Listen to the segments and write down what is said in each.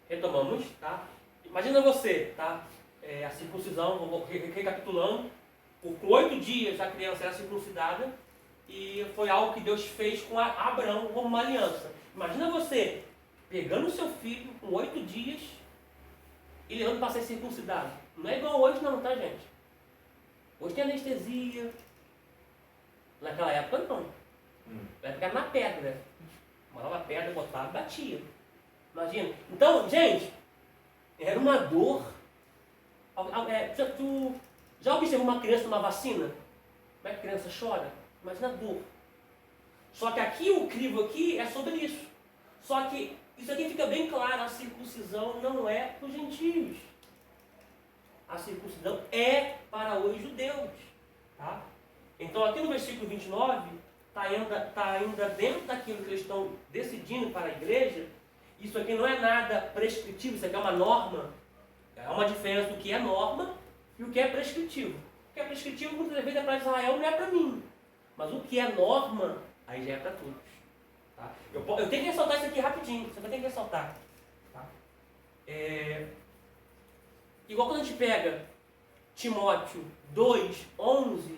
retomamos, tá? Imagina você, tá? A circuncisão, vou recapitulando, por 8 dias a criança era circuncidada e foi algo que Deus fez com Abraão como uma aliança. Imagina você pegando o seu filho com 8 dias e levando para ser circuncidado. Não é igual hoje não, tá, gente? Hoje tem anestesia. Naquela época não. Vai pegar na pedra. Morava pedra, botava e batia. Imagina. Então, gente, era uma dor. Tu já observou uma criança numa vacina? Como é que a criança chora? Imagina a dor. Só que aqui, o crivo aqui é sobre isso. Só que isso aqui fica bem claro, a circuncisão não é para os gentios. A circuncisão é para os judeus. Tá? Então aqui no versículo 29, está ainda dentro daquilo que eles estão decidindo para a igreja. Isso aqui não é nada prescritivo, isso aqui é uma norma. É uma diferença do que é norma e o que é prescritivo. O que é prescritivo muitas vezes é para Israel, não é para mim. Mas o que é norma, aí já é para todos. Tá? Eu tenho que ressaltar isso aqui rapidinho, você vai ter que ressaltar. Tá? Igual quando a gente pega Timóteo 2:11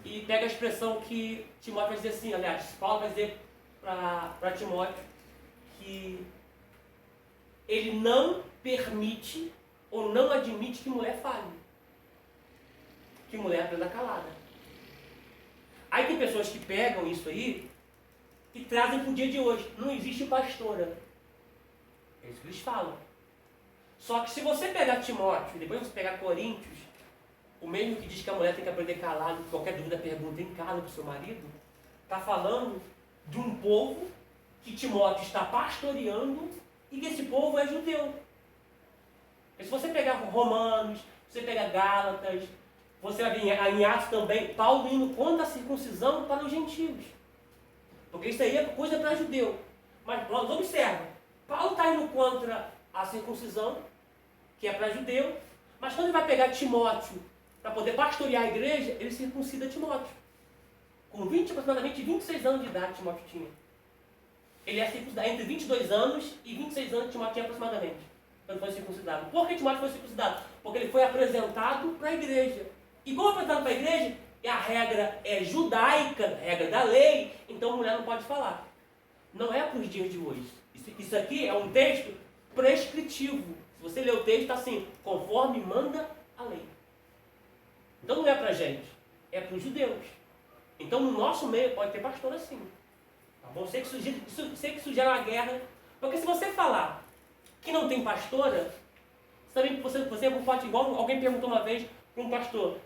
e pega a expressão que Timóteo vai dizer assim, aliás, Paulo vai dizer para Timóteo que ele não permite ou não admite que mulher fale. Que mulher aprenda calada. Aí tem pessoas que pegam isso aí e trazem para o dia de hoje. Não existe pastora. É isso que eles falam. Só que se você pegar Timóteo e depois você pegar Coríntios, o mesmo que diz que a mulher tem que aprender calado, qualquer dúvida pergunta em casa para o seu marido, está falando de um povo que Timóteo está pastoreando e que esse povo é judeu. E se você pegar Romanos, se você pegar Gálatas, você vai ver em Atos também, Paulo indo contra a circuncisão para os gentios. Porque isso aí é coisa para judeu. Mas nós observa, Paulo está indo contra a circuncisão, que é para judeu, mas quando ele vai pegar Timóteo para poder pastorear a igreja, ele circuncida Timóteo. Com aproximadamente 26 anos de idade Timóteo tinha. Ele é circuncidado entre 22 anos e 26 anos Timóteo tinha aproximadamente, quando foi circuncidado. Por que Timóteo foi circuncidado? Porque ele foi apresentado para a igreja. E como apresentado para a igreja, a regra é judaica, regra da lei, então a mulher não pode falar. Não é para os dias de hoje. Isso aqui é um texto prescritivo. Se você ler o texto, está assim, conforme manda a lei. Então não é para a gente, é para os judeus. Então no nosso meio pode ter pastor assim. Tá bom? Sei que isso gera uma guerra. Porque se você falar que não tem pastora, você pode, igual alguém perguntou uma vez para um pastor,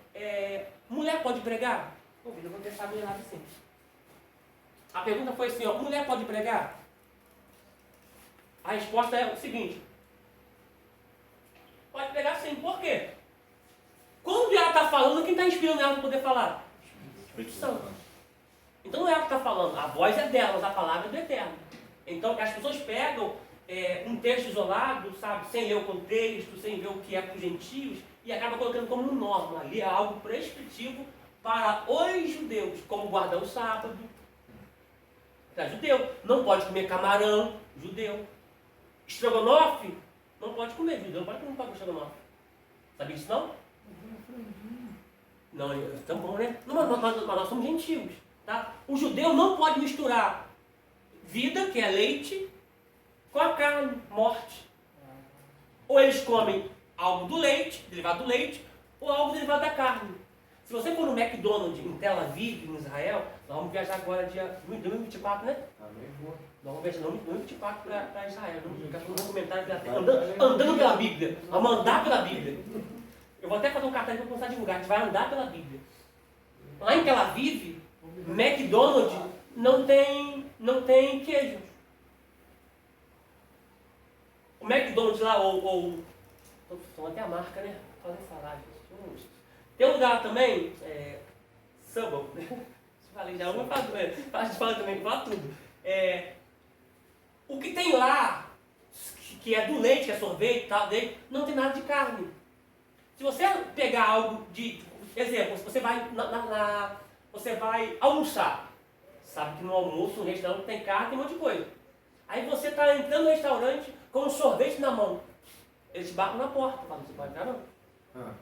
mulher pode pregar? Pô, eu vou testar meio lado assim. A pergunta foi assim, mulher pode pregar? A resposta é o seguinte, pode pregar sim, por quê? Quando ela está falando, quem está inspirando ela para poder falar? Espírito Santo. Então não é ela que está falando, a voz é dela, mas a palavra é do Eterno. Então as pessoas pegam um texto isolado, sabe, sem ler o contexto, sem ver o que é para os gentios, e acaba colocando como norma. Ali é algo prescritivo para os judeus, como guardar o sábado. É judeu, não pode comer camarão, judeu. Estrogonofe, não pode comer, judeu não pode comer estrogonofe. Sabia disso não? Não, é tão bom, né? Não, mas nós somos gentios, tá? O judeu não pode misturar vida, que é leite, com a carne, morte. Ou eles comem algo do leite, derivado do leite, ou algo derivado da carne. Se você for no McDonald's em Tel Aviv, em Israel, nós vamos viajar agora dia 2024, né? Nós vamos viajar no 2024 para Israel. Eu quero fazer um documentário andando pela Bíblia. Vamos andar pela Bíblia. Eu vou até fazer um cartaz para começar a divulgar. A gente vai andar pela Bíblia. Lá em Tel Aviv, McDonald's não tem queijo. O McDonald's lá, estou falando até a marca, né? Podem falar, gente. Tem um lugar também, Subway, né? Falei já, a gente fala também, fala tudo. O que tem lá, que é do leite, que é sorvete e tal, não tem nada de carne. Se você pegar algo de, exemplo, você vai almoçar, sabe que no almoço, no restaurante tem carne, tem um monte de coisa. Aí você está entrando no restaurante, com um sorvete na mão. Eles batem na porta, falam, você pode entrar não.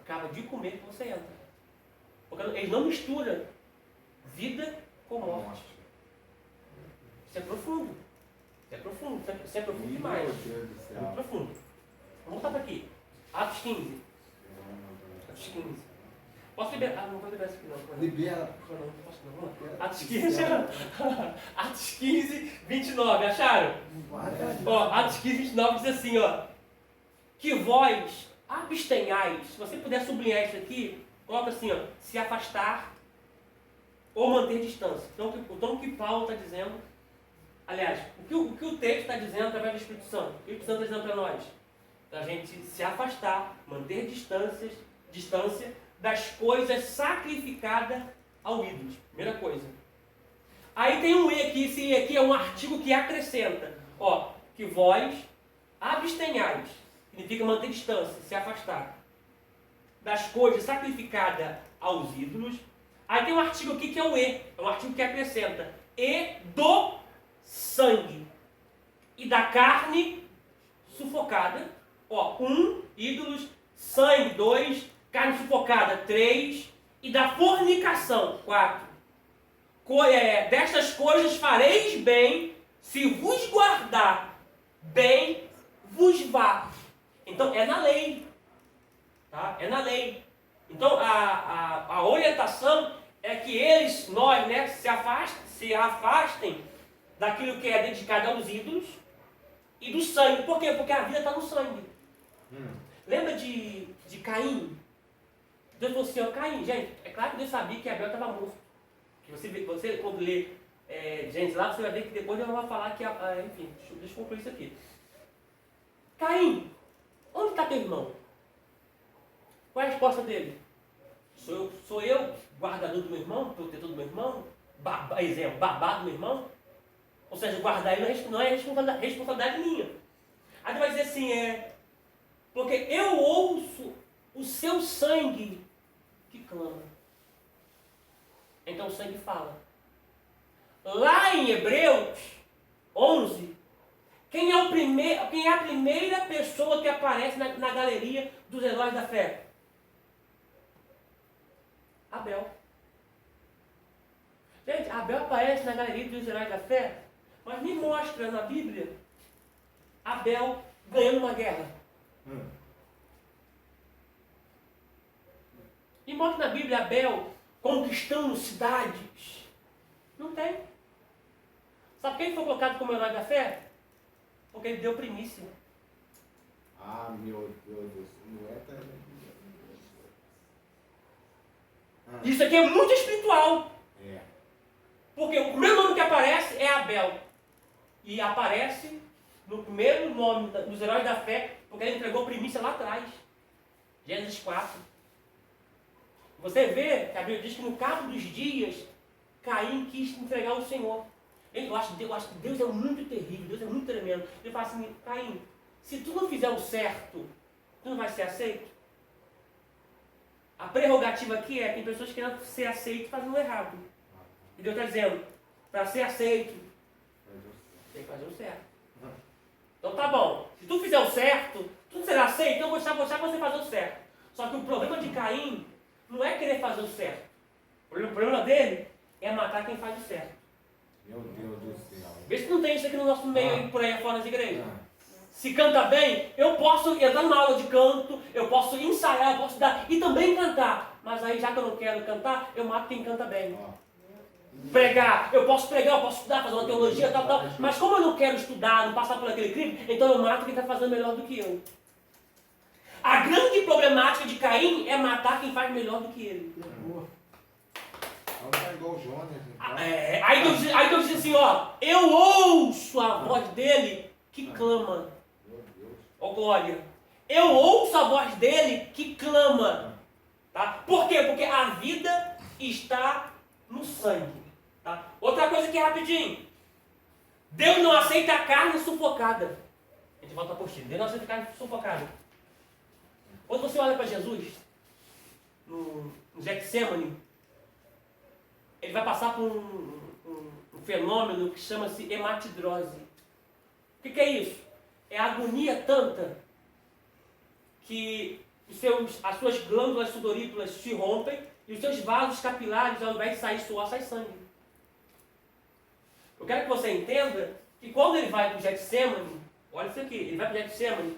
Acaba de comer, você entra. Porque eles não misturam vida com morte. Isso é profundo. Isso é profundo. Isso é profundo demais. Muito profundo. Vamos voltar para aqui. Atos 15. Atos 15. Posso liberar? Não vou liberar isso aqui não. Libera. Não posso não. Atos 15. Atos 15, 29. Acharam? Ó, Atos 15, 29 diz assim, ó. Que vós abstenhais. Se você puder sublinhar isso aqui, coloca assim, ó. Se afastar ou manter distância. Então, o tom que Paulo está dizendo, aliás, o que o texto está dizendo através do Espírito Santo? O que o Espírito Santo está dizendo para nós? Para a gente se afastar, manter distância das coisas sacrificadas ao ídolo. Primeira coisa. Aí tem um E aqui, esse E aqui é um artigo que acrescenta. Ó, que vós abstenhais. Significa manter distância, se afastar. Das coisas sacrificadas aos ídolos. Aí tem um artigo aqui que é o E. É um artigo que acrescenta. E do sangue. E da carne sufocada. Ó, 1, ídolos. Sangue, 2. Carne sufocada, 3. E da fornicação, 4. Destas coisas fareis bem, se vos guardar bem, vos vá. Então, é na lei. Tá? É na lei. Então, a orientação é que nós, né, se afastem daquilo que é dedicado aos ídolos e do sangue. Por quê? Porque a vida está no sangue. Lembra de Caim? Deus falou assim, ó, Caim, gente, é claro que Deus sabia que Abel estava morto. Que você quando lê Gênesis lá, você vai ver que depois Deus vai falar que, enfim, deixa eu concluir isso aqui. Caim, onde está teu irmão? Qual é a resposta dele? Sou eu guardador do meu irmão, protetor do meu irmão? Babado do meu irmão? Ou seja, guardar ele não é responsabilidade minha. Aí ele vai dizer assim, porque eu ouço o seu sangue que clama. Então o sangue fala. Lá em Hebreus 11, quem é a primeira pessoa que aparece na galeria dos heróis da fé? Abel. Gente, Abel aparece na galeria dos heróis da fé, mas me mostra na Bíblia Abel ganhando uma guerra. Me mostra na Bíblia Abel conquistando cidades. Não tem. Sabe quem foi colocado como herói da fé? Porque ele deu primícia. Ah, meu Deus, não é também. Isso aqui é muito espiritual. É. Porque o primeiro nome que aparece é Abel. E aparece no primeiro nome dos heróis da fé, porque ele entregou primícia lá atrás. Gênesis 4. Você vê que a Bíblia diz que no cabo dos dias, Caim quis entregar ao Senhor. Eu acho que Deus é muito terrível, Deus é muito tremendo. Ele fala assim, Caim, se tu não fizer o certo, tu não vai ser aceito? A prerrogativa aqui tem pessoas que querem ser aceitos fazendo o errado. E Deus está dizendo, para ser aceito, tem que fazer o certo. Então tá bom, se tu fizer o certo, tu não será aceito, então eu vou deixar você fazer o certo. Só que o problema de Caim não é querer fazer o certo. O problema dele é matar quem faz o certo. Meu Deus do céu. Vê se não tem isso aqui no nosso meio, por aí fora das igrejas. Se canta bem, eu posso entrar numa aula de canto, eu posso ensaiar, eu posso dar e também cantar. Mas aí, já que eu não quero cantar, eu mato quem canta bem. Pregar, eu posso estudar, fazer uma teologia, tal. Mas como eu não quero estudar, não passar por aquele crime, então eu mato quem está fazendo melhor do que eu. A grande problemática de Caim é matar quem faz melhor do que ele. Não tá igual o Jonas, então. Aí Deus diz assim, ó, eu ouço a voz dele que clama. Meu Deus. Ó glória. Eu ouço a voz dele que clama. Tá? Por quê? Porque a vida está no sangue. Tá? Outra coisa aqui rapidinho. Deus não aceita a carne sufocada. A gente volta para a apostila. Deus não aceita a carne sufocada. Quando você olha para Jesus, no Getsemane, ele vai passar por um fenômeno que chama-se hematidrose. O que é isso? é agonia tanta que as suas glândulas sudoríparas se rompem e os seus vasos capilares, ao invés de sair suor, sai sangue. Eu quero que você entenda que quando ele vai para o Getsemane, olha isso aqui, ele vai para o Getsemane,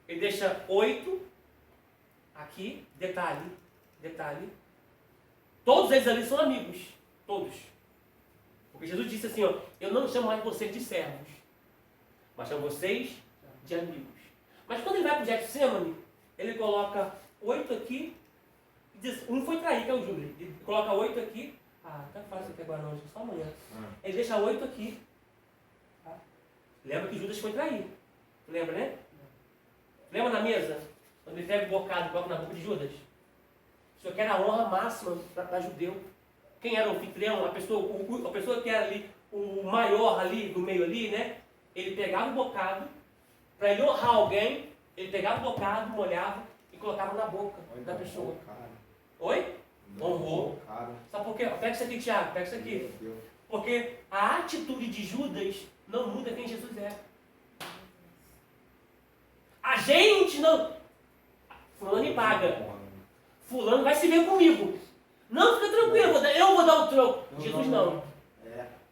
ele deixa 8 aqui, detalhe, todos eles ali são amigos, todos. Porque Jesus disse assim, ó, eu não chamo mais vocês de servos, mas chamo vocês de amigos. Mas quando ele vai para o Getsemane, ele coloca 8 aqui, e diz, um foi trair, que é o Judas, ele coloca 8 aqui, tá fácil aqui agora não, só amanhã. Ele deixa 8 aqui, tá? Lembra que Judas foi trair, lembra, né? Lembra na mesa, quando ele pega o bocado e coloca na boca de Judas? Isso aqui era a honra máxima para judeu. Quem era o anfitrião, a pessoa que era ali, o maior ali, do meio ali, né? Ele pegava o bocado, para ele honrar alguém, ele pegava o bocado, molhava e colocava na boca da pessoa. Oi? Honrou. Sabe por quê? Pega isso aqui, Tiago, pega isso aqui. Porque a atitude de Judas não muda quem Jesus é. A gente não... Fulano me paga. Fulano vai se ver comigo. Não, fica tranquilo, eu vou dar o troco. Jesus não.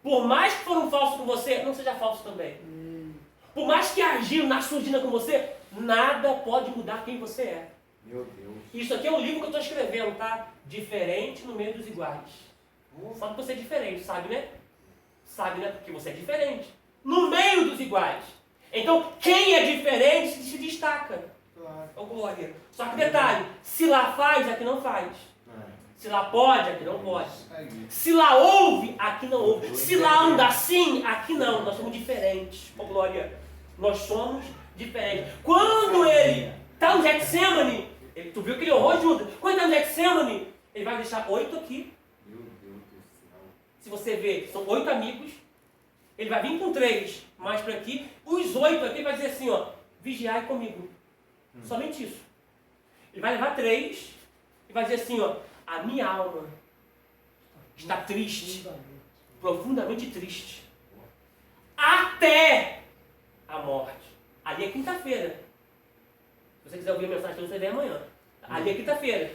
Por mais que foram falsos com você, não seja falso também. Por mais que agiram na surdina com você, nada pode mudar quem você é. Meu Deus. Isso aqui é um livro que eu estou escrevendo, tá? Diferente no meio dos iguais. Sabe que você é diferente, sabe, né? Sabe, né? Porque você é diferente. No meio dos iguais. Então, quem é diferente se destaca. Claro. Ô, glória. Só que detalhe, se lá faz, aqui não faz. Se lá pode, aqui não pode. Se lá ouve, aqui não ouve. Se lá anda assim, aqui não. Nós somos diferentes. Ô, glória. Nós somos diferentes. Quando ele está no Getsemane, tu viu que ele honrou Judas. Quando ele está no Getsemane, ele vai deixar 8 aqui. Meu Deus do céu. Se você ver, são 8 amigos. Ele vai vir com 3 mais para aqui. Os 8 aqui, ele vai dizer assim, ó, vigiai comigo. Somente isso. Ele vai levar 3 e vai dizer assim, ó, a minha alma está triste, profundamente triste, até a morte. Ali é quinta-feira. Se você quiser ouvir a mensagem, você vem amanhã. Ali é quinta-feira.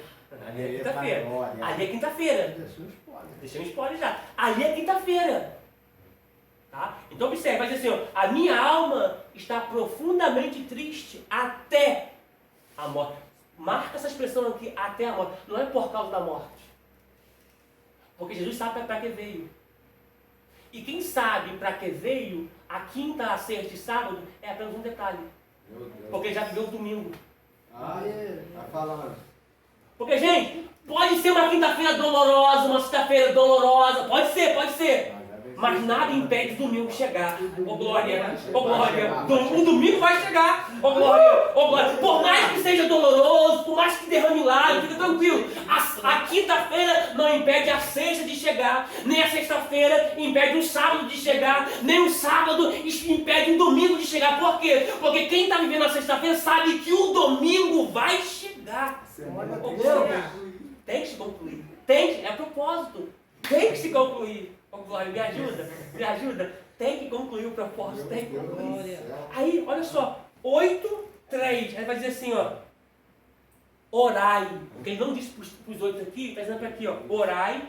Ali é quinta-feira. Ali é quinta-feira. Deixa um spoiler já. Ali é quinta-feira. Tá? Então observe, vai dizer assim, ó, a minha alma está profundamente triste até a morte. Marca essa expressão aqui, até a morte. Não é por causa da morte. Porque Jesus sabe para que veio. E quem sabe para que veio, a quinta, a sexta e sábado, é apenas um detalhe. Meu Deus. Porque ele já viveu o domingo. Tá falando. Porque, gente, pode ser uma quinta-feira dolorosa, uma sexta-feira dolorosa. Pode ser. Mas nada impede o domingo chegar. Ô glória, ô glória. O domingo vai chegar. Ô glória, ô glória. Por mais que seja doloroso, por mais que derrame lágrimas, fica tranquilo. A quinta-feira não impede a sexta de chegar. Nem a sexta-feira impede o sábado de chegar. Nem o sábado impede o domingo de chegar. Por quê? Porque quem está vivendo a sexta-feira sabe que o domingo vai chegar. Ô glória. Tem que se concluir. É propósito. Tem que se concluir. Ô, glória, me ajuda. Tem que concluir o propósito, tem que concluir. Aí, olha só, 8, 3. Aí vai dizer assim, ó, orai. Porque ele não disse para os 8 aqui, está dizendo para aqui, ó, orai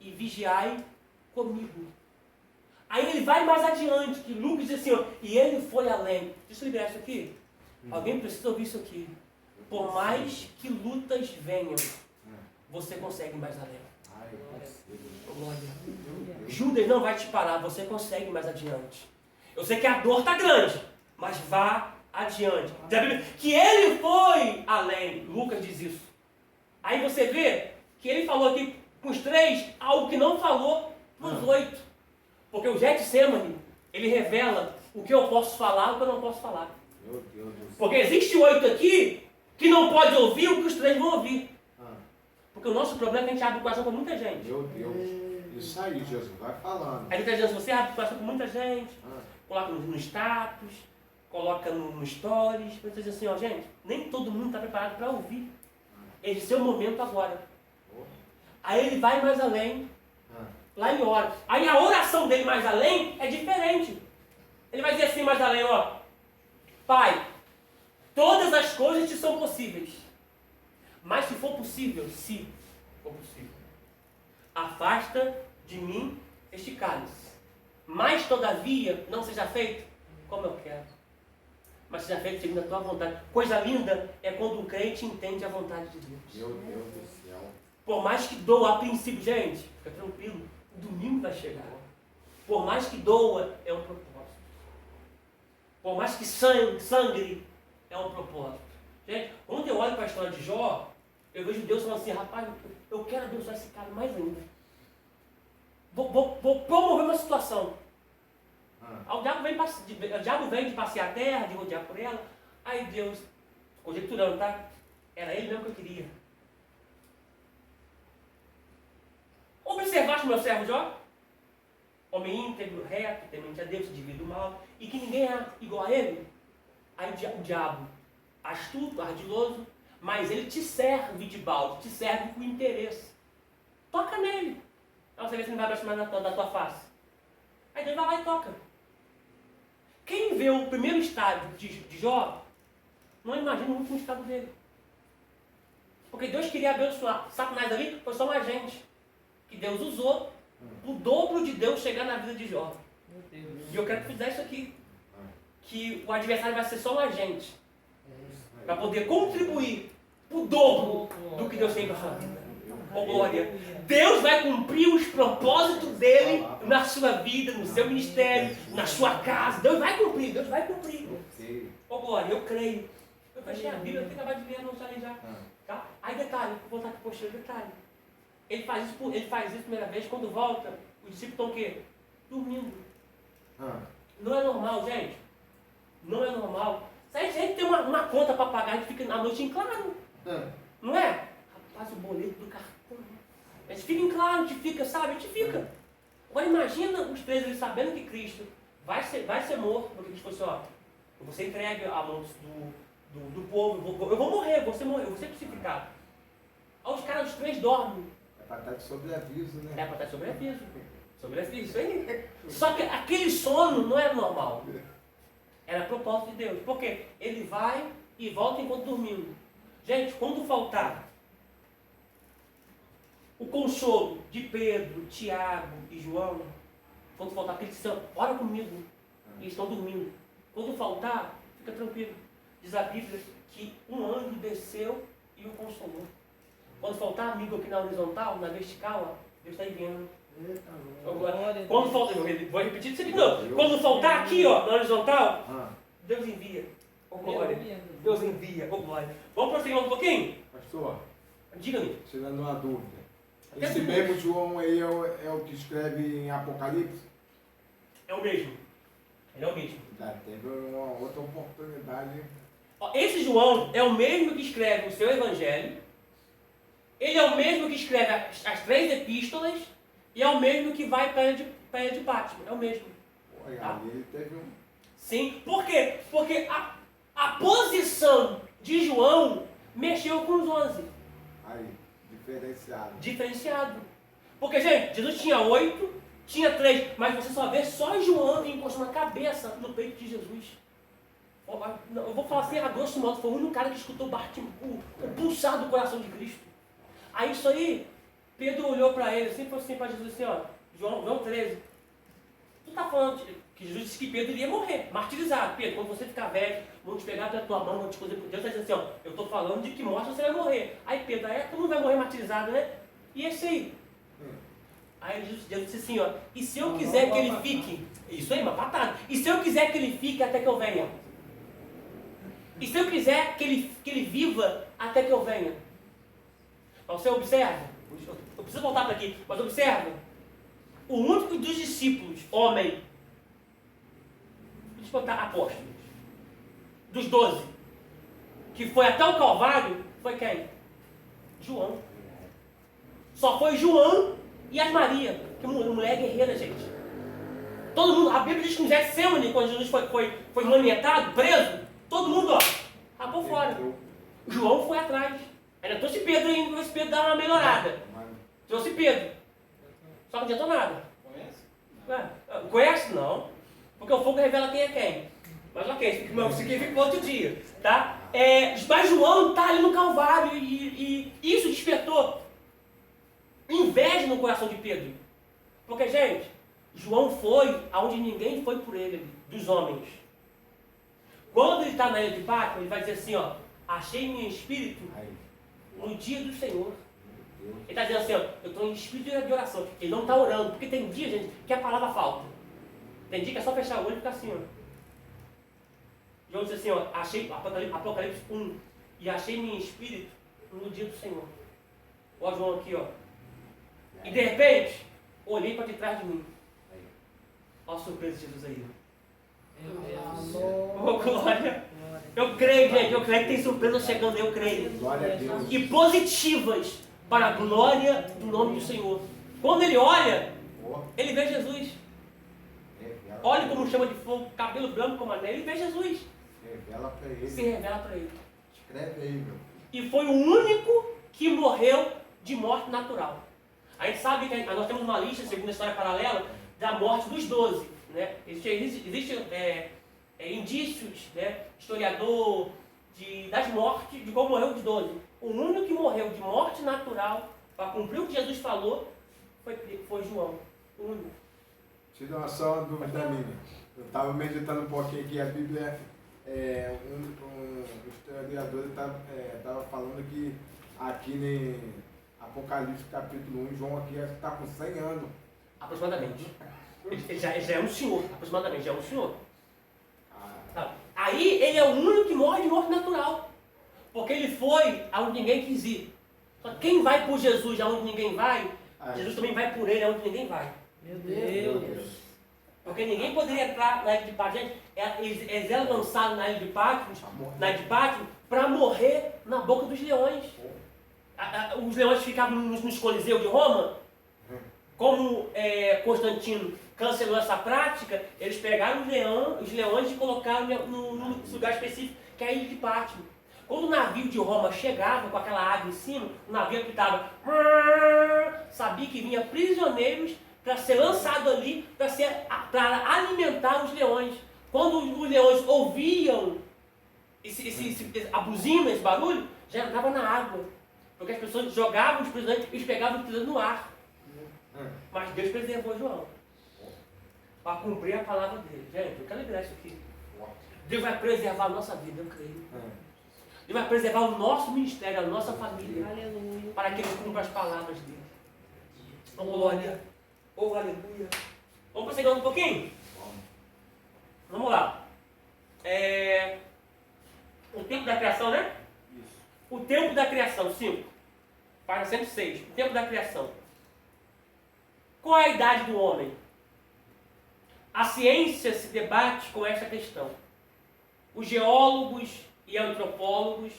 e vigiai comigo. Aí ele vai mais adiante, que Lucas diz assim, ó, e ele foi além. Deixa eu liberar isso aqui. Alguém precisa ouvir isso aqui. Por mais que lutas venham, você consegue mais além. Judas não vai te parar, você consegue mais adiante. Eu sei que a dor está grande, mas vá adiante. Que ele foi além, Lucas diz isso. Aí você vê que ele falou aqui com os 3 algo que não falou para os 8. Porque o Getsemane, ele revela o que eu posso falar e o que eu não posso falar. Meu Deus do céu. Porque existe 8 aqui que não pode ouvir o que os 3 vão ouvir. Porque o nosso problema é que a gente abre o coração para muita gente. Meu Deus. Isso aí, Jesus, vai falando. Aí ele está dizendo, você abre o coração para muita gente, coloca no status, coloca no stories. Ele está dizendo assim, ó, gente, nem todo mundo está preparado para ouvir. Esse é o momento agora. Aí ele vai mais além, lá em ora. Aí a oração dele mais além é diferente. Ele vai dizer assim mais além, ó, Pai, todas as coisas te são possíveis. Mas se for possível, se for possível, afasta de mim este cálice. Mas todavia não seja feito como eu quero, mas seja feito segundo a tua vontade. Coisa linda é quando um crente entende a vontade de Deus. Meu Deus do céu. Por mais que doa a princípio, gente, fica tranquilo, o domingo vai chegar. Por mais que doa, é um propósito. Por mais que sangre, é um propósito. Gente, quando eu olho para a história de Jó, eu vejo Deus falando assim, rapaz, eu quero abençoar esse cara mais ainda. Vou promover uma situação. O diabo vem de passear a terra, de rodear por ela. Aí Deus, conjecturando, tá? Era ele mesmo que eu queria. Observaste o meu servo Jó? Homem íntegro, reto, temente a Deus, se divide do mal, e que ninguém é igual a ele. Aí o diabo, astuto, ardiloso, mas ele te serve de balde, te serve com interesse. Toca nele. Aí você vê se ele não vai aproximar da tua face. Aí Deus vai lá e toca. Quem vê o primeiro estágio de Jó, não imagina o último estado dele. Porque Deus queria abençoar. Satanás ali foi só um agente que Deus usou o dobro de Deus chegar na vida de Jó. E eu quero que fizer isso aqui. Que o adversário vai ser só um agente. Para poder contribuir o dobro do que Deus tem para a sua vida. Oh, glória. Deus vai cumprir os propósitos dele na sua vida, no seu ministério, na sua casa. Deus vai cumprir, Deus vai cumprir. Oh, glória, eu creio. Eu fechei a Bíblia, eu tenho acabado de ler, não falei já. Tá? Aí detalhe, vou voltar aqui para o posterior, detalhe. Ele faz isso a primeira vez, quando volta, os discípulos estão o quê? Dormindo. Não é normal, gente. Não é normal. Se a gente tem uma conta para pagar, a gente fica na noite em claro. Não é? Rapaz, o boleto do cartão. A gente fica em claro, a gente fica, sabe? A gente fica. Agora imagina os três ali sabendo que Cristo vai ser morto, porque Cristo falou assim, ó, você entrega a mão do povo, eu vou morrer, você morrer, eu vou ser crucificado. Aí os caras, os três dormem. É para estar de sobreaviso, né? É para estar de sobreaviso. Sobreaviso, isso aí. Só que aquele sono não era normal. Era propósito de Deus. Porque ele vai e volta enquanto dormindo. Gente, quando faltar o consolo de Pedro, Tiago e João, quando faltar, porque eles dizem, ora comigo, e estão dormindo. Quando faltar, fica tranquilo. Diz a Bíblia que um anjo desceu e o consolou. Quando faltar amigo aqui na horizontal, na vertical, ó, Deus está aí vendo. Quando faltar, vou repetir isso aqui não. Quando faltar aqui, ó, na horizontal, Deus envia. Oh, glória. Deus envia. Oh, glória. Vamos prosseguir um pouquinho? Pastor, diga-me. tirando uma dúvida. Esse mesmo João aí é o que escreve em Apocalipse? É o mesmo. Ele é o mesmo. Teve uma outra oportunidade. Esse João é o mesmo que escreve o seu evangelho. Ele é o mesmo que escreve as três epístolas. E é o mesmo que vai para a ilha de Patmos. É o mesmo. Tá? Ele teve um... Sim. Por quê? Porque a posição de João mexeu com os 11. Aí, diferenciado. Diferenciado. Porque, gente, Jesus tinha 8, tinha 3, mas você só vê só João encostando a cabeça no peito de Jesus. Eu vou falar assim, a grosso modo, foi o único cara que escutou o pulsar do coração de Cristo. Aí isso aí, Pedro olhou para ele, assim, falou assim para Jesus, assim, ó, João 13, tu tá falando que Jesus disse que Pedro iria morrer, martirizado. Pedro, quando você ficar velho, vão te pegar pela tua mão, vão te cozer por Deus, tá dizendo assim, ó, eu tô falando de que morte você vai morrer. Aí Pedro, tu não vai morrer martirizado, né? E esse aí? Aí Jesus disse assim, ó, e se eu quiser que ele fique, isso aí, uma patada, e se eu quiser que ele fique até que eu venha? E se eu quiser que ele viva até que eu venha? Você observa, eu preciso voltar para aqui, mas observa, o único dos discípulos, homem, deixa eu botar apóstolos, dos 12, que foi até o Calvário, foi quem? João. Só foi João e as Maria, que mulher guerreira, gente. Todo mundo, a Bíblia diz que no Getsemane, quando Jesus foi manietado, preso, todo mundo, ó, rapou fora. João foi atrás. Ainda trouxe Pedro ainda, esse Pedro dá uma melhorada. Trouxe Pedro. Só não adiantou nada. Conhece? Conhece? Não. Porque o fogo revela quem é quem. Mas ok, isso significa outro dia, tá? Mas João está ali no Calvário e isso despertou inveja no coração de Pedro. Porque, gente, João foi aonde ninguém foi por ele, dos homens. Quando ele está na ilha de Patmos, ele vai dizer assim, ó, achei meu espírito no dia do Senhor. Ele está dizendo assim, ó, eu estou em espírito de oração. Ele não está orando, porque tem dia, gente, que a palavra falta. Tem dia que é só fechar o olho e ficar assim, ó. João diz assim, ó, achei, Apocalipse 1, e achei meu espírito no dia do Senhor. Ó João aqui, ó. E de repente, olhei para detrás de mim. Olha a surpresa de Jesus aí. Oh, glória. Eu creio, gente, eu creio que tem surpresa chegando, eu creio. Glória a Deus. E positivas para a glória do nome do Senhor. Quando ele olha, ele vê Jesus. Olha como chama de fogo, cabelo branco como a neve, ele vê Jesus. Revela para ele. Se revela para ele. Escreve aí, meu. E foi o único que morreu de morte natural. A gente sabe que nós temos uma lista, segundo a história paralela, da morte dos 12. Né? Existem indícios, né? Historiador, das mortes, de como morreu os 12. O único que morreu de morte natural, para cumprir o que Jesus falou, foi João. O único. Te dou só uma dúvida minha. Eu estava meditando um pouquinho aqui, a Bíblia, um historiador estava falando que aqui em Apocalipse capítulo 1, João aqui está com 100 anos. Aproximadamente. Ele já é um senhor, aproximadamente, já é um senhor. Tá. Aí ele é o único que morre de morte natural. Porque ele foi aonde ninguém quis ir. Só que quem vai por Jesus aonde ninguém vai, Jesus também vai por ele aonde ninguém vai. Meu Deus. Porque ninguém poderia entrar na ilha de Patmos. Gente, eles eram lançados na ilha de Patmos, para morrer na boca dos leões. Os leões ficavam nos coliseus de Roma. Como Constantino cancelou essa prática, eles pegaram os leões e colocaram num lugar específico, que é a ilha de Patmos. Quando o navio de Roma chegava com aquela água em cima, o navio apitava, sabia que vinha prisioneiros para ser lançado ali, para alimentar os leões. Quando os leões ouviam a buzina, esse barulho, já entrava na água. Porque as pessoas jogavam os prisioneiros e eles pegavam os prisioneiros no ar. Mas Deus preservou João. Para cumprir a palavra dele. Gente, eu quero lembrar isso aqui. Deus vai preservar a nossa vida, eu creio. Deus vai preservar o nosso ministério, a nossa família. Aleluia. Para que ele cumpra as palavras dele. Oh, glória. Oh, aleluia. Vamos prosseguir um pouquinho? Vamos lá. O tempo da criação, né? Isso. O tempo da criação, 5. Página 106. O tempo da criação. Qual é a idade do homem? A ciência se debate com esta questão. Os geólogos e antropólogos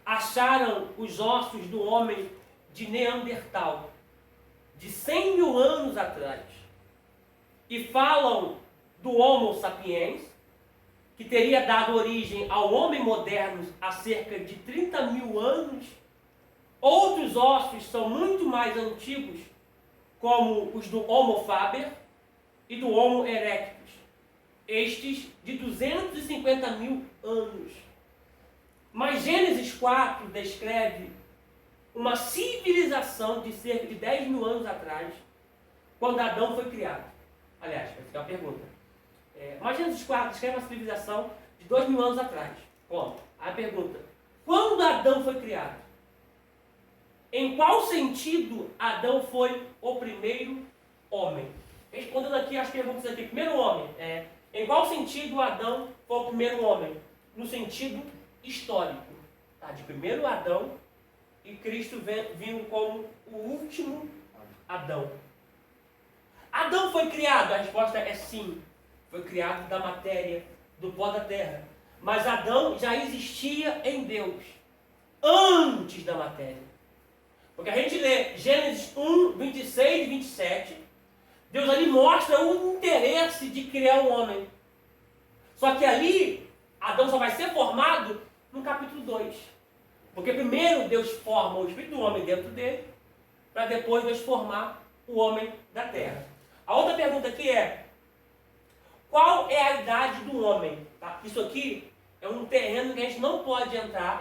acharam os ossos do homem de Neandertal, de 100 mil anos atrás, e falam do Homo sapiens, que teria dado origem ao homem moderno há cerca de 30 mil anos. Outros ossos são muito mais antigos, como os do Homo faber e do Homo erectus, estes de 250 mil anos. Mas Gênesis 4 descreve uma civilização de cerca de 10 mil anos atrás, quando Adão foi criado. Aliás, essa é uma pergunta. Mas Gênesis 4 descreve uma civilização de 2 mil anos atrás. Como? A pergunta: quando Adão foi criado? Em qual sentido Adão foi o primeiro homem? Respondendo aqui as perguntas aqui. Primeiro homem. Em qual sentido Adão foi o primeiro homem? No sentido histórico. Tá? De primeiro Adão, e Cristo vindo como o último Adão. Adão foi criado? A resposta é sim. Foi criado da matéria, do pó da terra. Mas Adão já existia em Deus, antes da matéria. Porque a gente lê Gênesis 1, 26 e 27, Deus ali mostra o interesse de criar um homem. Só que ali, Adão só vai ser formado no capítulo 2. Porque primeiro Deus forma o espírito do homem dentro dele, para depois Deus formar o homem da terra. A outra pergunta aqui é: qual é a idade do homem? Tá? Isso aqui é um terreno que a gente não pode entrar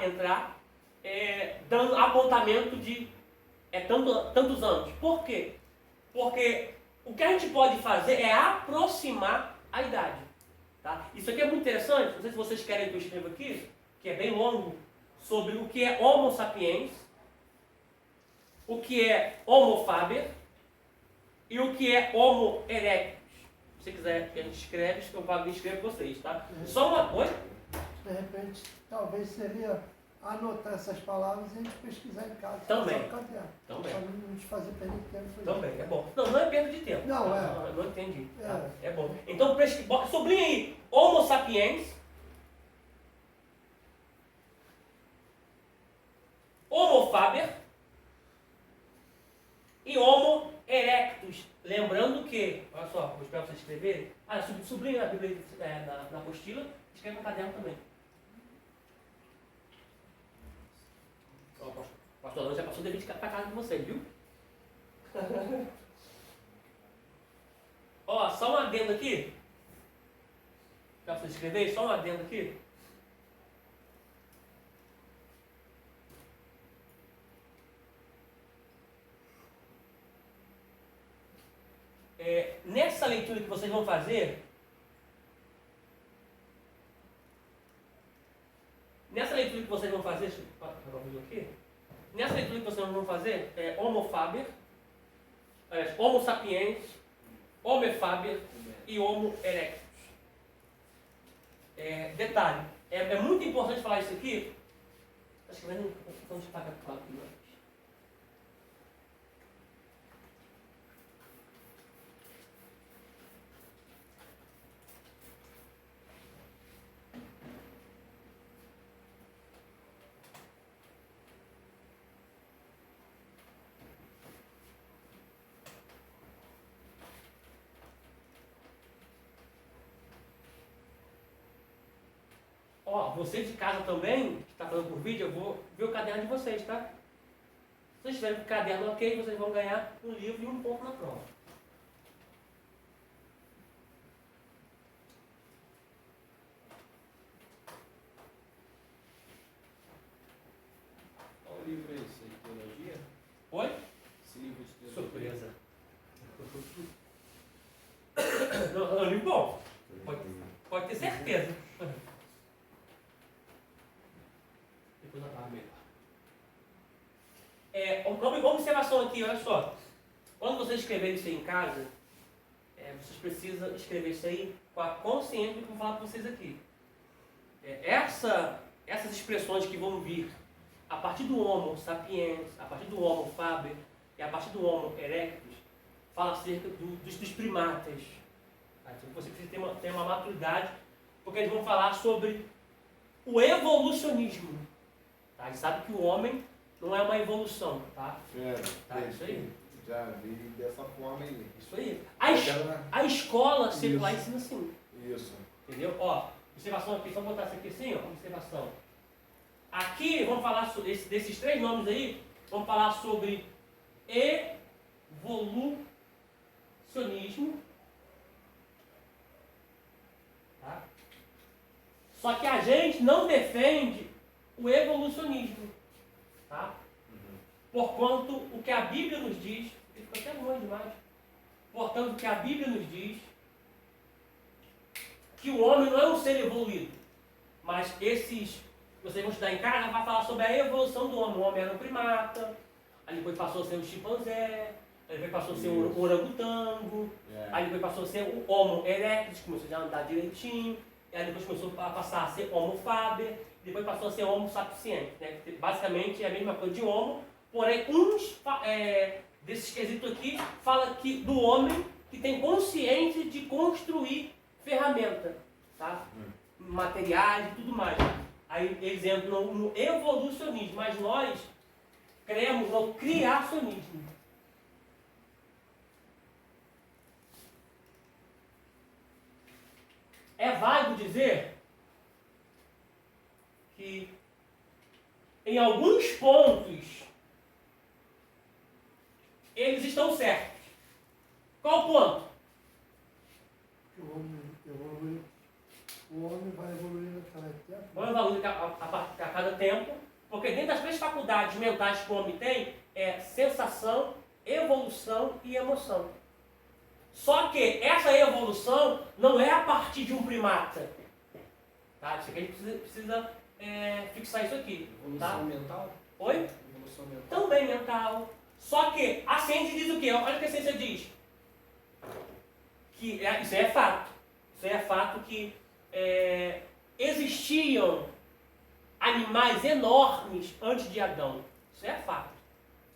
dando apontamento de tantos anos. Por quê? Porque o que a gente pode fazer é aproximar a idade. Tá? Isso aqui é muito interessante, não sei se vocês querem que eu escreva aqui, que é bem longo, sobre o que é Homo sapiens, o que é Homo faber e o que é Homo erectus. Se você quiser que a gente escreve, eu pago e escrevo vocês, tá? Só uma coisa. De repente, talvez seria anotar essas palavras e a gente pesquisar em casa. Também. Também. Para não te fazer perder tempo. Também, é bom. Não é perda de tempo. Não, tá? Não entendi. Tá? É. É bom. Então, sublinha aí. Homo sapiens. Homo faber. E Homo erectus. Lembrando que, olha só, vou esperar vocês escreverem. Sublinha a Bíblia na apostila. Escreve no caderno também. Ó, o pastor Alonso já passou o dever de para casa de vocês, viu? Ó, só um adendo aqui. Para vocês escreverem, só um adendo aqui. Nessa leitura que vocês vão fazer, nessa leitura que vocês vão fazer é Homo faber, Homo sapiens, Homo faber e Homo erectus. Detalhe, é muito importante falar isso aqui. Acho que não te paga claro. Ó, vocês de casa também, que está falando por vídeo, eu vou ver o caderno de vocês, tá? Se vocês tiverem o caderno ok, vocês vão ganhar um livro e um ponto na prova. Qual livro é esse? Teologia? Oi? Esse livro de teologia? Surpresa. Não, é um livro bom. Pode ter certeza. Depois eu apago melhor. Uma observação aqui, olha só. Quando vocês escreverem isso aí em casa, vocês precisam escrever isso aí com a consciência do que eu vou falar para vocês aqui. Essas expressões que vão vir a partir do Homo sapiens, a partir do Homo faber e a partir do Homo erectus, fala acerca dos primatas. Então você precisa ter uma maturidade, porque eles vão falar sobre o evolucionismo. Tá? A gente sabe que o homem não é uma evolução, tá? Tá, isso aí. Já vi dessa forma aí. Isso aí. A escola secular ensina assim. Isso. Entendeu? Ó, observação aqui, só botar isso aqui assim, ó, observação. Aqui, vamos falar sobre desses três nomes aí, vamos falar sobre evolucionismo. Tá? Só que a gente não defende o evolucionismo. Tá? Porquanto o que a Bíblia nos diz, ele ficou até longe demais. Portanto, o que a Bíblia nos diz, que o homem não é um ser evoluído, mas vocês vão estudar em casa, vai falar sobre a evolução do homem. O homem era um primata, aí depois passou a ser um chimpanzé, aí depois passou a ser um orangotango, aí depois passou a ser o Homo erectus, começou já a andar direitinho, e aí depois começou a passar a ser Homo faber, depois passou a ser Homo sapiens, né? Basicamente é a mesma coisa de Homo, porém desses quesitos aqui fala que do homem que tem consciência de construir ferramenta, tá? Materiais e tudo mais. Aí eles entram no evolucionismo, mas nós cremos no criacionismo. É válido dizer que em alguns pontos eles estão certos. Qual o ponto? O O homem vai evoluindo a cada tempo. Vamos evoluir a cada tempo, porque dentro das três faculdades mentais que o homem tem, é sensação, evolução e emoção. Só que essa evolução não é a partir de um primata. Tá? Isso aqui a gente precisa fixar isso aqui. Evolução Tá? mental? Oi? Evolução mental. Também mental. Só que a ciência diz o quê? Olha o que a ciência diz. Que isso é fato. Isso é fato que existiam animais enormes antes de Adão. Isso é fato.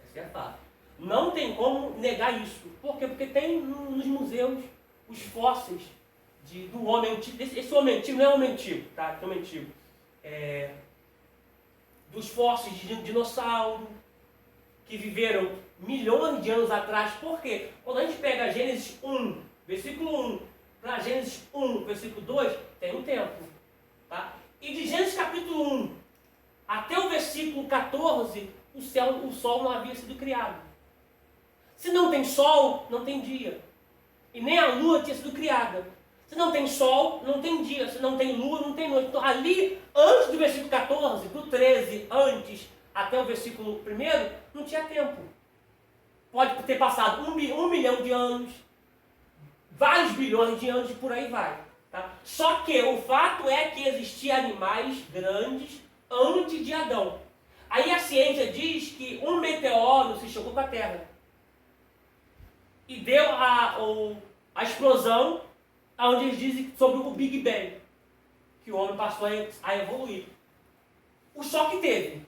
Isso é fato. Não tem como negar isso. Por quê? Porque tem nos museus os fósseis do homem antigo. Esse homem antigo não é homem antigo, tá? Esse homem antigo. Dos fósseis de dinossauro que viveram milhões de anos atrás. Por quê? Quando a gente pega Gênesis 1, versículo 1, para Gênesis 1, versículo 2, tem um tempo. Tá? E de Gênesis capítulo 1 até o versículo 14, o sol não havia sido criado. Se não tem sol, não tem dia. E nem a lua tinha sido criada. Se não tem sol, não tem dia. Se não tem lua, não tem noite. Então, ali, antes do versículo 14, do 13, antes, até o versículo 1, não tinha tempo. Pode ter passado um milhão de anos, vários bilhões de anos e por aí vai. Tá? Só que o fato é que existiam animais grandes antes de Adão. Aí a ciência diz que um meteoro se chocou com a Terra. E deu a explosão, onde eles dizem sobre o Big Bang, que o homem passou a evoluir. O choque teve.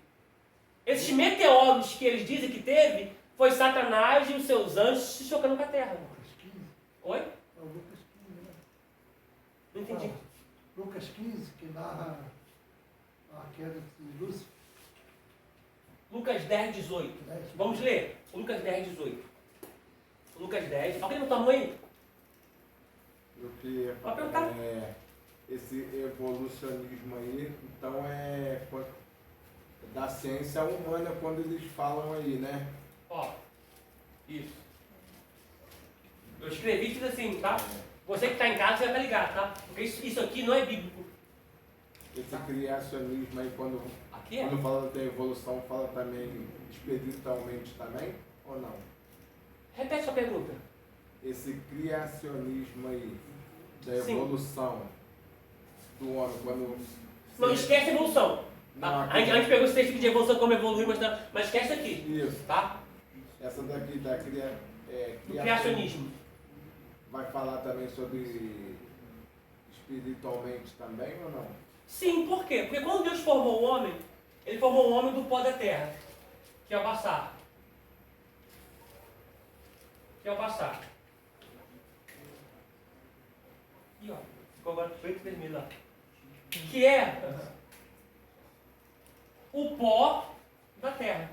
Esses meteoros que eles dizem que teve, foi Satanás e os seus anjos se chocando com a Terra. Lucas 15. Oi? É o Lucas 15, né? Não entendi. Lucas 15, que narra a queda de Lúcifer. Lucas 10, 18. Vamos ler? Lucas 10, 18. Lucas 10. Alguém no tamanho? Eu queria Pode perguntar. esse evolucionismo aí, então da ciência humana quando eles falam aí, né? Ó, isso. Eu escrevi isso assim, tá? Você que está em casa, você vai estar ligado, tá? Porque isso aqui não é bíblico. Esse criacionismo aí, quando Aqui é. fala da evolução, fala também espiritualmente também, ou não? Repete sua pergunta. Esse criacionismo aí, da Sim. evolução do homem, quando... Não esquece a evolução. Não, Tá? aqui- A gente pegou esse texto de evolução como evoluir, mas esquece aqui. Isso. Tá? Essa daqui da Do criacionismo. vai falar também sobre espiritualmente também ou não? Sim, por quê? Porque quando Deus formou o homem, ele formou o homem do pó da terra, que é o passar. Que é o passar. E ó, ficou agora preto e vermelho lá. Que é o pó da terra.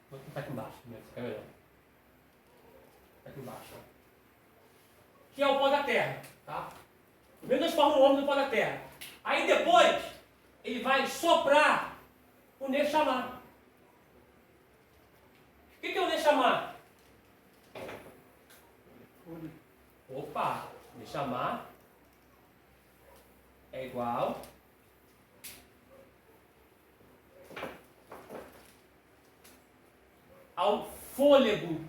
Vou botar aqui embaixo, fica melhor. Aqui embaixo. Ó. Que é o pó da terra, tá? Primeiro Deus forma o homem do pó da terra. Aí depois, ele vai soprar o Neshama. O que é o Neshama? Opa! Neshama é igual ao fôlego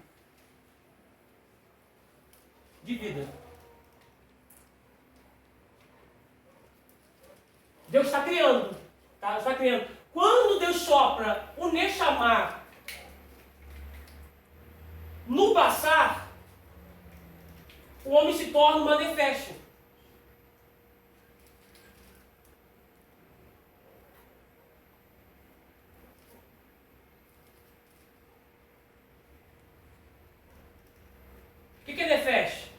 de vida. Deus está criando, tá? Deus está criando. Quando Deus sopra o Neshama no Bassar, o homem se torna um manifesto. O que é Nefesh?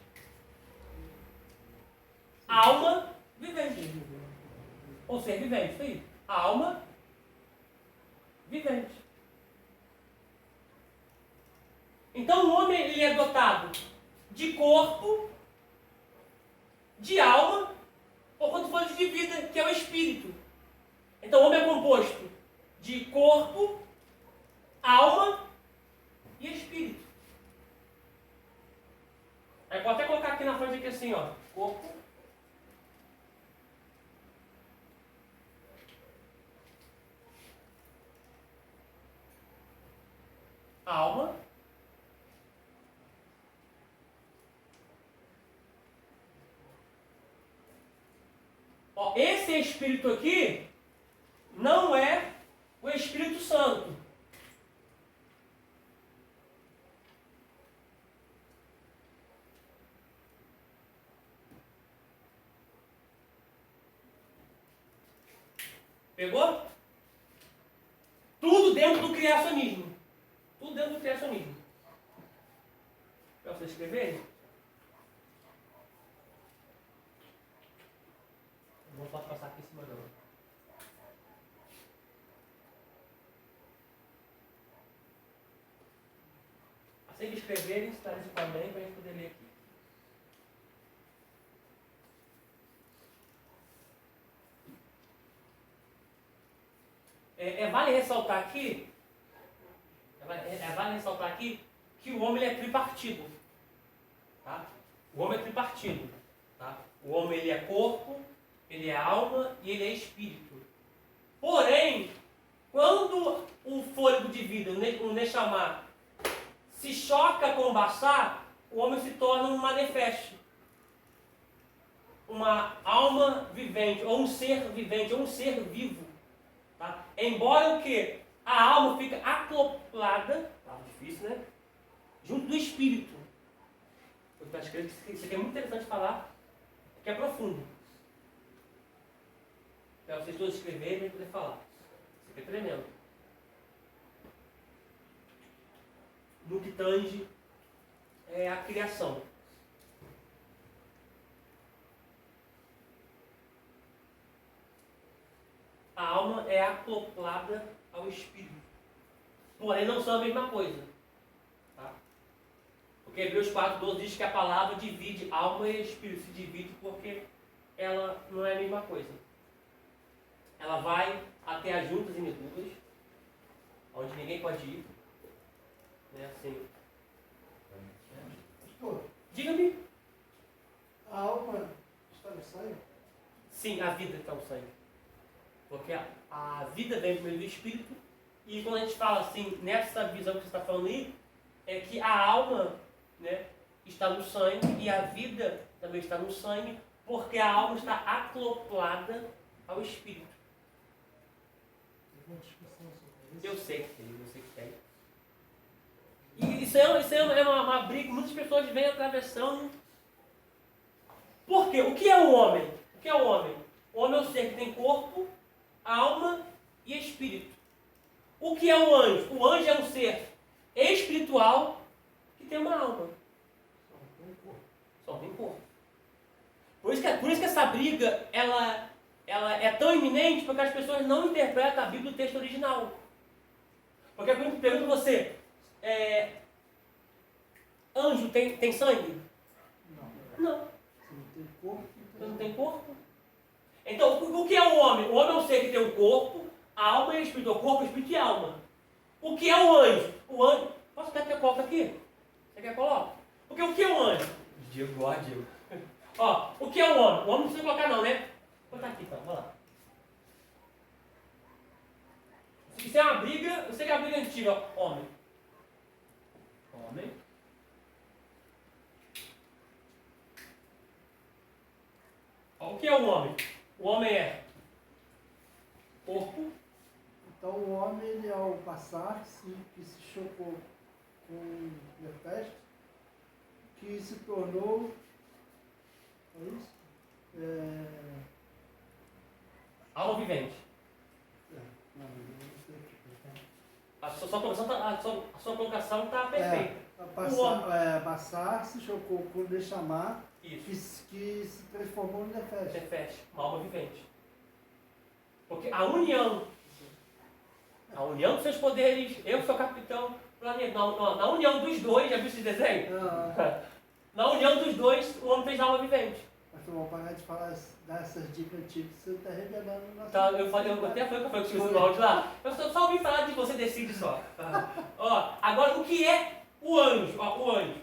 Alma vivente. Ou ser vivente, isso aí. Alma vivente. Então o homem ele é dotado de corpo, de alma ou quanto fonte de vida, que é o espírito. Então o homem é composto de corpo, alma e espírito. Aí pode até colocar aqui na frente aqui assim, ó, corpo, alma, ó, esse espírito aqui não é o Espírito Santo. Pegou? Tudo dentro do criacionismo. Tudo dentro do criacionismo. Para vocês escreverem? Não posso passar aqui em cima não. Assim que escreverem, esclarece também para a gente poder ler aqui. Vale ressaltar aqui, vale ressaltar aqui que o homem ele é tripartido. Tá? O homem é tripartido. Tá? O homem ele é corpo, ele é alma e ele é espírito. Porém, quando o fôlego de vida, o Neshama, se choca com o Bashar, o homem se torna um manifesto. Uma alma vivente, ou um ser vivente, ou um ser vivo. Tá? Embora o que? A alma fica acoplada, tá difícil, né? Junto do espírito. Eu estou escrevendo isso aqui é muito interessante falar, porque é profundo. Para vocês todos escreverem e poder falar. Isso aqui é tremendo. No que tange a criação. A alma é acoplada ao espírito. Porém, não são a mesma coisa. Tá? Porque Hebreus 4:12 diz que a palavra divide alma e espírito. Se divide porque ela não é a mesma coisa. Ela vai até as juntas e medulas, onde ninguém pode ir. Né? Assim. Pastor, Diga-me. a alma está no sangue? Sim, a vida está no sangue. Porque a vida vem por meio do espírito. E quando a gente fala assim, nessa visão que você está falando aí, é que a alma, né, está no sangue e a vida também está no sangue, porque a alma está acoplada ao espírito. Teve uma discussão sobre isso. Eu sei que tem. E isso é uma briga que muitas pessoas vêm atravessando. Por quê? O que é o homem? O que é o homem? O homem é um ser que tem corpo, alma e espírito. O que é o anjo? O anjo é um ser espiritual que tem uma alma. Só tem corpo. Por isso que essa briga ela é tão iminente, porque as pessoas não interpretam a Bíblia no texto original. Porque quando eu pergunto a você, anjo tem sangue? Não. Se não tem corpo, Não tem corpo? Então, o que é o homem? O homem é um ser que tem um corpo, alma e espírito. O corpo, espírito e alma. O que é o anjo? O anjo... Posso até que eu coloco aqui? Você quer que eu coloque? Porque o que é o anjo? Diego, Diego. Ó, o que é o homem? O homem não precisa colocar não, né? Vou botar aqui então, vamos lá. Isso é uma briga, eu sei que é uma briga antiga, ó. Homem. Ó, o que é o homem? O homem é corpo. então o homem ele ao passar que se chocou com o Nefesto, que se tornou, é isso? Alma vivente. Não sei o que A sua colocação está perfeita. Passar se chocou com o Neshama, Isso. que se transformou no Nefesto. Nefesh, uma alma vivente. Porque a união dos seus poderes, eu sou capitão planeta. Na união dos dois, já viu esse desenho? Não, Na união dos dois, o homem fez alma vivente. mas Pastor, vou parar de falar, dar essas dicas antigas, você está revelando o nosso. Tá, eu até falei que foi que o áudio lá. Eu só ouvi falar de você decide só. Ó, agora o que é o anjo? Ó, o anjo.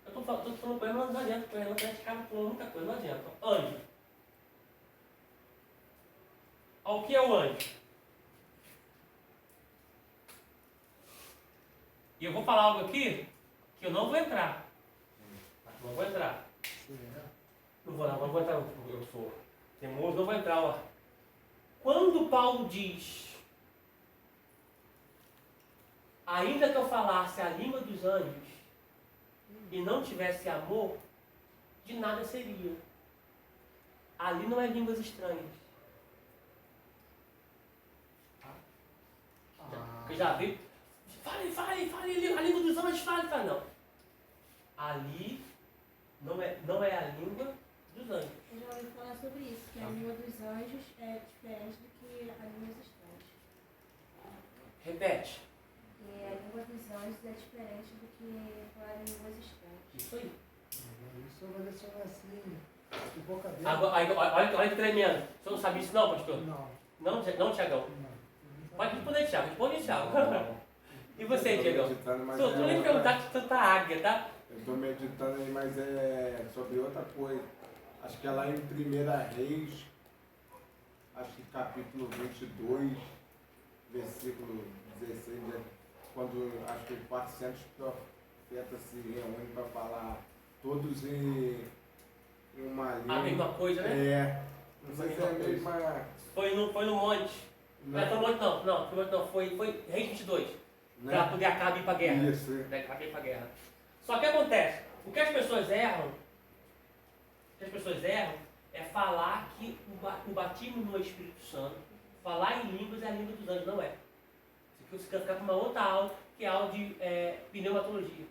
Eu tô falando com ele, mas não adianta, porque ele não tem ficado com muita coisa, não adianta. Anjo. Ó, o que é o anjo? E eu vou falar algo aqui que eu não vou entrar. Não vou entrar. Não vou entrar. Eu sou teimoso, não vou entrar, ó. Quando Paulo diz, ainda que eu falasse a língua dos anjos e não tivesse amor, de nada seria. Ali não é línguas estranhas. Já vi? Fale, a língua dos anjos, fale. Não. Ali não é a língua dos anjos. Eu já ouvi falar sobre isso, que a língua dos anjos é diferente do que a língua dos estranhos. Repete. E a língua dos anjos é diferente do que falar em línguas estranhas. Isso aí. Isso vai deixar assim, de boca aberta. Agora, olha que tremendo. Você não sabe isso não, pastor? Não. Não, Tiagão? Pode responder, Tiago. Responde, Tiago. E você, Tiagão? Estou nem perguntar de tanta águia, tá? Eu estou meditando aí, mas é sobre outra coisa. Acho que é lá em 1 Reis, acho que capítulo 22, versículo 16, quando acho que 400 profetas se reúnem para falar todos em uma língua. A mesma coisa, né? É. Não sei se é a mesma. Foi no monte. Não foi no monte não. Foi Reis 22. Né? Para poder Acabe ir para a guerra. Isso. Para Acabe ir para a guerra. Só que acontece, o que as pessoas erram é falar que o batismo no Espírito Santo, falar em línguas é a língua dos anjos, não é. Isso aqui você quer ficar com uma outra aula, que é a aula de pneumatologia.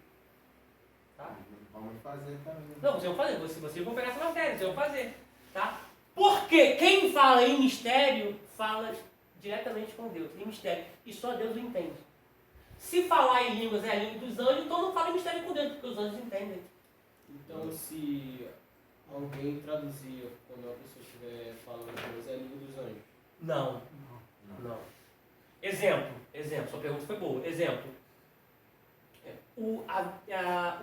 Tá? Vamos fazer também. Não, vocês vão fazer, vocês vão pegar essa matéria, vocês vão fazer. Tá? Porque quem fala em mistério, fala diretamente com Deus, em mistério. E só Deus o entende. Se falar em línguas é a língua dos anjos, então não fala em mistério com Deus, porque os anjos entendem. Então, se alguém traduzir quando a pessoa estiver falando coisa, é a língua dos anjos? Não. Exemplo, sua pergunta foi boa. Exemplo. O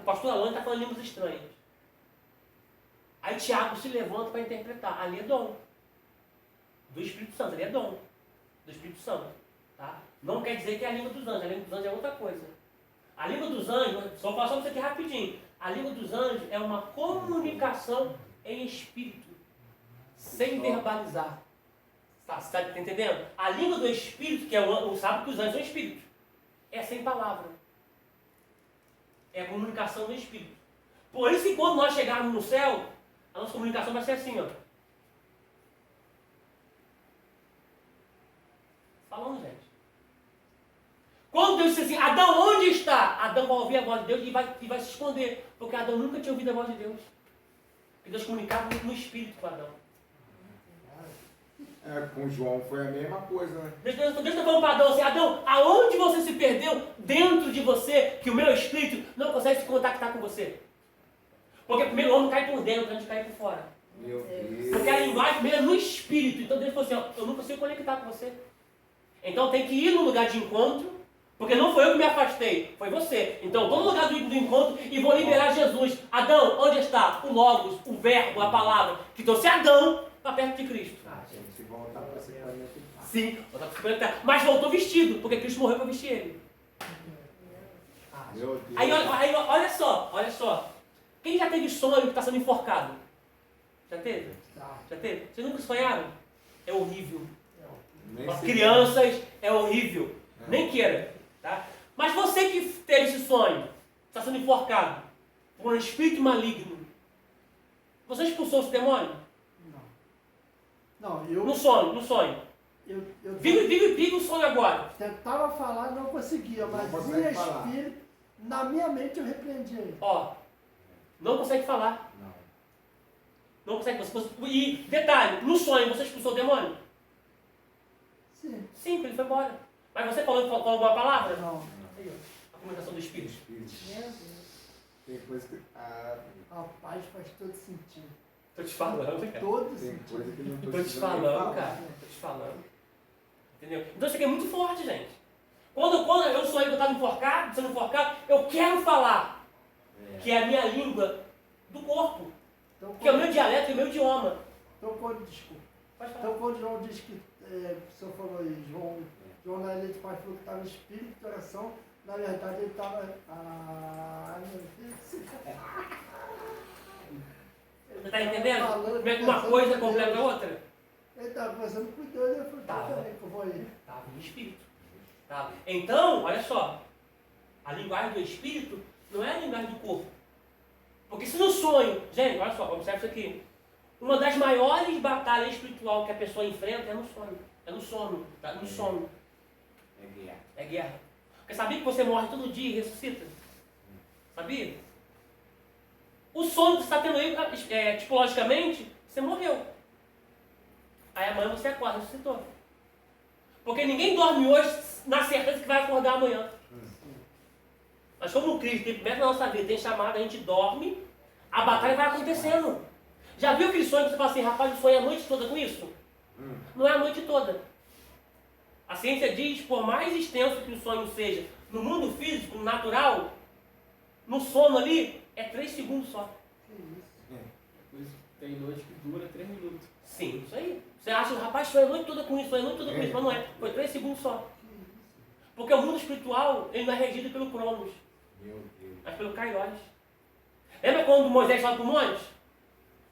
pastor Alan está falando línguas estranhas. Aí Tiago se levanta para interpretar. Ali é dom. Do Espírito Santo, ali é dom. Do Espírito Santo. Tá? Não quer dizer que é a língua dos anjos. A língua dos anjos é outra coisa. A língua dos anjos, só vou falar sobre isso aqui rapidinho. A língua dos anjos é uma comunicação em espírito, sem verbalizar. Tá, você está entendendo? A língua do espírito, que é o sabe que os anjos são espíritos, é sem palavra. É a comunicação do espírito. Por isso que quando nós chegarmos no céu, a nossa comunicação vai ser assim, ó. Falando, gente. Quando Deus disse assim, Adão, onde está? Adão vai ouvir a voz de Deus e vai se esconder. Porque Adão nunca tinha ouvido a voz de Deus. Porque Deus comunicava no espírito com Adão. Com João foi a mesma coisa, né? Deus está falando para Adão assim, Adão, aonde você se perdeu dentro de você, que o meu espírito não consegue se contactar com você? Porque primeiro o homem cai por dentro, antes de cair por fora. Meu Deus. Porque a linguagem primeiro é no espírito. Então Deus falou assim, ó, eu não consigo conectar com você. Então tem que ir no lugar de encontro, porque não foi eu que me afastei, foi você. Então eu estou no lugar do encontro e vou liberar Jesus. Adão, onde está? O Logos, o Verbo, a palavra, que trouxe Adão para perto de Cristo. Gente, se voltar para esse planeta. Sim, voltar para esse planeta. Mas voltou vestido, porque Cristo morreu para vestir ele. Meu Deus. Aí olha só. Quem já teve sonho que está sendo enforcado? Já teve? Já teve? Vocês nunca sonharam? É horrível. Nem Para sei. crianças é horrível. Nem queira. Tá? Mas você que teve esse sonho, está sendo enforcado por um espírito maligno, você expulsou esse demônio? Não, No sonho. eu Vive o sonho agora. tentava falar, não conseguia, mas Não em consegue falar. espírito, na minha mente eu repreendi ele. Ó, não consegue falar. Não. Não consegue. E detalhe, no sonho você expulsou o demônio? Sim. Sim, ele foi embora. Mas você falou alguma palavra? Não. Aí, ó, a comunicação do espírito. Meu Deus. Tem coisa que. Rapaz, faz todo sentido. Tô te falando, cara. Todo Tem sentido. coisa que não Tô te precisando nem falando, falar. cara. Tô te falando. Entendeu? Então isso aqui é muito forte, gente. Quando eu sonho que eu estava enforcado, sendo enforcado, eu quero falar. Que é a minha língua do corpo. Então, Que é o meu dialeto e o meu idioma. desculpa. Pode falar. Então, quando João diz que, o senhor falou aí, João na ilha de Paz falou que estava em espírito de oração, na verdade ele estava. Meu Deus. Você tá entendendo? Falando, Como é que uma pensando coisa com completa a Deus. outra? Ele estava conversando com Deus e eu falei, Tava. também que eu vou ir. Estava em espírito. Tá? Então, olha só. A linguagem do espírito não é a linguagem do corpo. Porque se no sonho, gente, olha só, observe isso aqui. Uma das maiores batalhas espiritual que a pessoa enfrenta é no sonho. É no sono. Tá? No sono. É guerra. É guerra. Porque sabia que você morre todo dia e ressuscita? Sabia? O sono que você está tendo aí, tipologicamente, você morreu. Aí amanhã você acorda, ressuscitou. Porque ninguém dorme hoje na certeza que vai acordar amanhã. Mas como o Cristo tem primeiro na nossa vida, tem chamado, a gente dorme, a batalha vai acontecendo. Já viu aquele sonho que você fala assim, rapaz, eu sonhei a noite toda com isso? Não é a noite toda. A ciência diz, por mais extenso que o sonho seja, no mundo físico, no natural, no sono ali, é 3 segundos só. Que isso? Depois tem noite que dura 3 minutos. Sim, isso aí. Você acha, rapaz, sonhei a noite toda com isso, sonhei a noite toda com isso, mas não é. Foi 3 segundos só. Porque o mundo espiritual, ele não é regido pelo Cronos, Meu Deus. mas pelo Kairos. Lembra quando Moisés foi para o monte?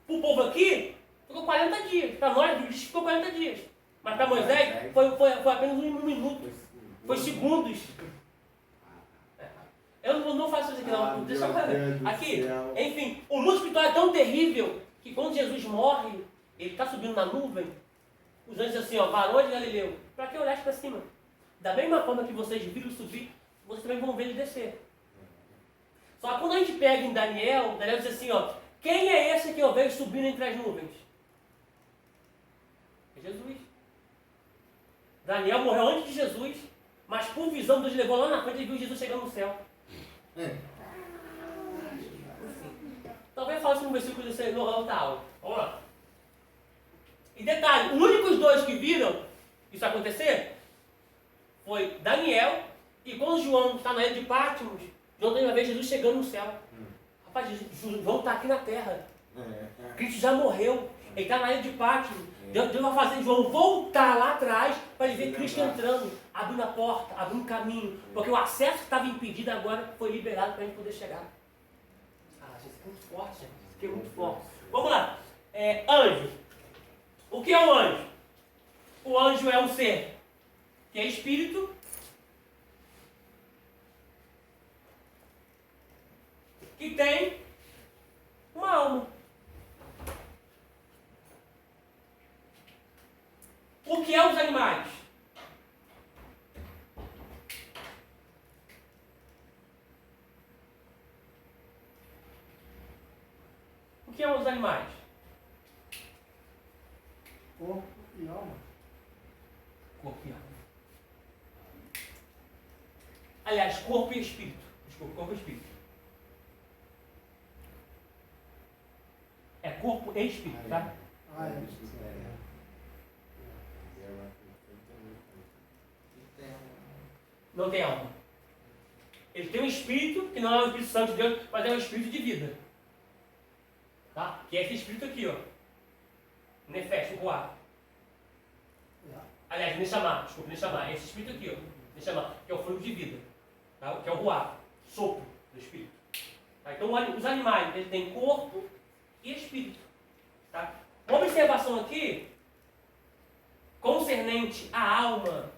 Para o povo aqui, ficou 40 dias. Para nós, ficou 40 dias. Mas para Moisés, foi apenas um minuto. Foi segundos. Eu não faço isso aqui não. Deixa eu fazer. Aqui, enfim, o mundo espiritual é tão terrível que quando Jesus morre, ele está subindo na nuvem, os anjos dizem assim, ó, varões de Galileu, para que olhaste para cima? Da mesma forma que vocês viram subir, vocês também vão ver ele descer. Só que quando a gente pega em Daniel diz assim, ó, quem é esse que eu vejo subindo entre as nuvens? É Jesus. Daniel morreu antes de Jesus, mas por visão Deus levou lá na frente e viu Jesus chegando no céu. Talvez eu fale um versículo desse no outra aula. Vamos lá. E detalhe, os únicos dois que viram isso acontecer foi Daniel, e quando João está na ilha de Patmos, João tem uma vez Jesus chegando no céu. Rapaz, João está aqui na terra. Cristo já morreu. Ele está na ilha de Patmos. Deus vai fazer João voltar lá atrás para ele ver Cristo entrando, abrindo a porta, abrindo um caminho. Porque o acesso que estava impedido agora foi liberado para a gente poder chegar. Isso é muito forte, gente. Isso aqui é muito forte. Vamos lá. Anjo. O que é um anjo? O anjo é um ser que é espírito, que tem uma alma. O que é os animais? O que é os animais? Corpo e alma. Corpo e alma. Aliás, corpo e espírito. Desculpa, corpo e espírito. É corpo e espírito, tá? Não tem alma. Ele tem um espírito, que não é o Espírito Santo de Deus, mas é um espírito de vida. Tá? Que é esse espírito aqui, ó. Nefesh, o Ruá. Aliás, Neshamá, desculpa, Neshamá. Esse espírito aqui, ó. Neshamá, que é o fluido de vida. Tá? Que é o Ruá, sopro do espírito. Tá? Então, os animais, eles têm corpo e espírito. Tá? Uma observação aqui, concernente à alma.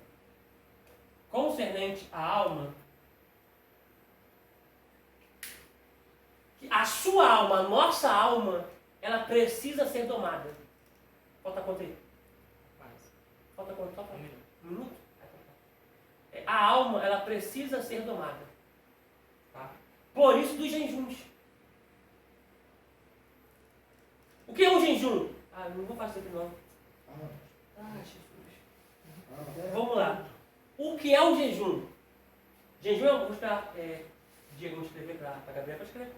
Concernente à alma. Que a sua alma, a nossa alma, ela precisa ser domada. Falta quanto aí? Falta quanto? Falta um minuto? A alma, ela precisa ser domada. Tá? Por isso dos jejuns. O que é um jejum? Não vou fazer isso aqui não. Jesus. Vamos lá. O que é o jejum? Jejum, vou esperar Diego me escrever para a Gabriela para escrever.